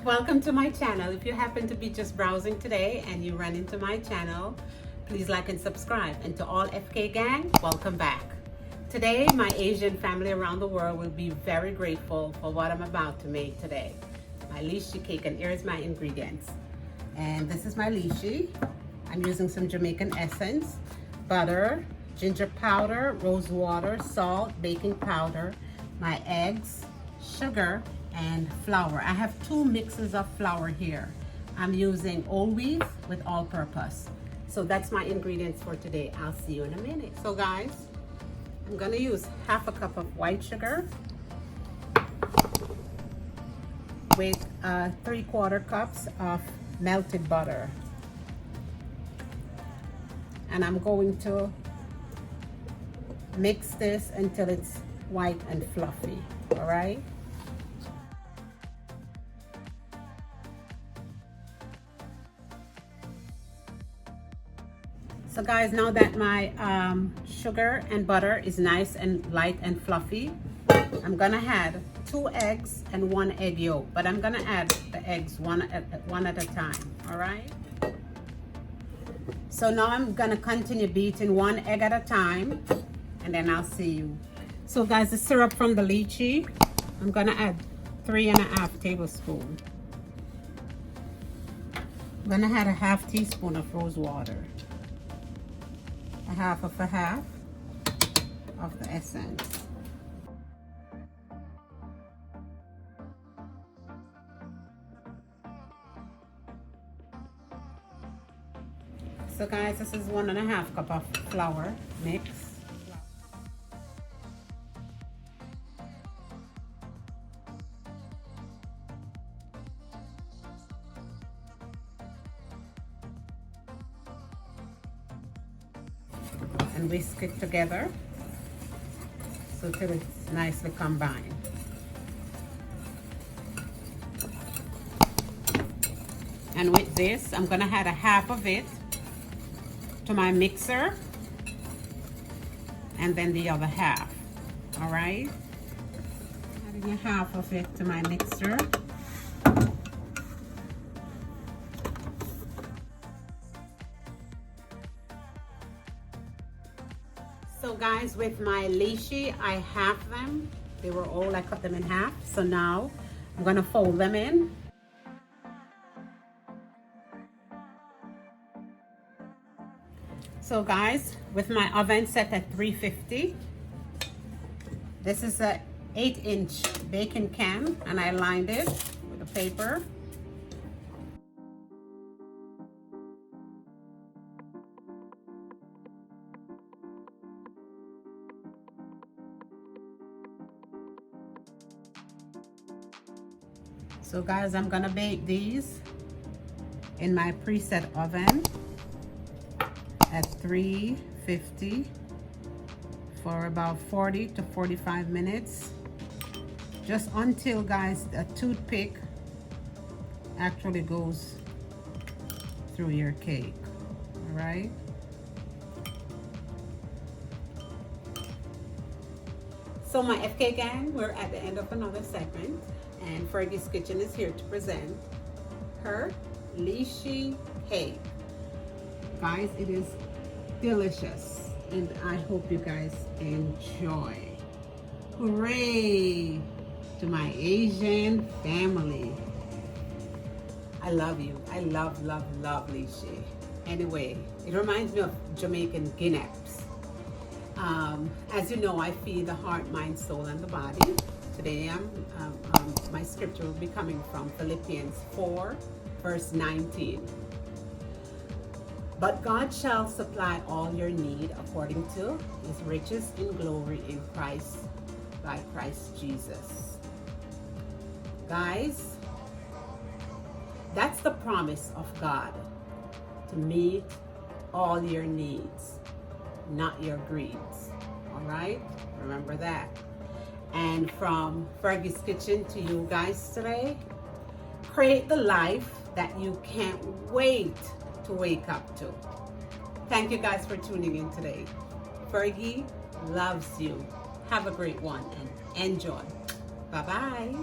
Welcome to my channel. If you happen to be just browsing today and you run into my channel, please like and subscribe. And to all FK gang, welcome back. Today, my Asian family around the world will be very grateful for what I'm about to make today. My lychee cake, and here's my ingredients. And this is my lychee. I'm using some Jamaican essence, butter, ginger powder, rose water, salt, baking powder, my eggs, sugar, and flour. I have 2 mixes of flour here. I'm using whole wheat with all-purpose. So that's my ingredients for today. I'll see you in a minute. So guys, I'm gonna use half a cup of white sugar with 3/4 cups of melted butter. And I'm going to mix this until it's white and fluffy, all right? So guys, now that my sugar and butter is nice and light and fluffy, I'm gonna add 2 eggs and 1 egg yolk, but I'm gonna add the eggs one at a time, all right? So now I'm gonna continue beating 1 egg at a time, and then I'll see you. So guys, the syrup from the lychee, I'm gonna add 3½ tablespoons. I'm gonna add a 1/2 teaspoon of rose water. A half of the essence. So guys, this is 1½ cup of flour mix. And whisk it together so till it's nicely combined. And with this, I'm gonna add a half of it to my mixer and then the other half, all right? Adding a half of it to my mixer. So guys, with my lychee, I halved them. They were all, I cut them in half. So now I'm gonna fold them in. So guys, with my oven set at 350, this is a 8-inch baking can, and I lined it with a paper. So guys, I'm gonna bake these in my preset oven at 350 for about 40 to 45 minutes. Just until, guys, a toothpick actually goes through your cake, all right? So my FK gang, we're at the end of another segment. And Fergie's Kitchen is here to present her lychee cake. Guys, it is delicious, and I hope you guys enjoy. Hooray to my Asian family. I love you. I love, love, love lychee. Anyway, it reminds me of Jamaican guineas. As you know, I feed the heart, mind, soul, and the body. Today, my scripture will be coming from Philippians 4, verse 19. But God shall supply all your need according to his riches in glory in Christ, by Christ Jesus. Guys, that's the promise of God, to meet all your needs, not your greeds. All right? Remember that. And from Fergie's Kitchen to you guys today, create the life that you can't wait to wake up to. Thank you guys for tuning in today. Fergie loves you. Have a great one and enjoy. Bye-bye.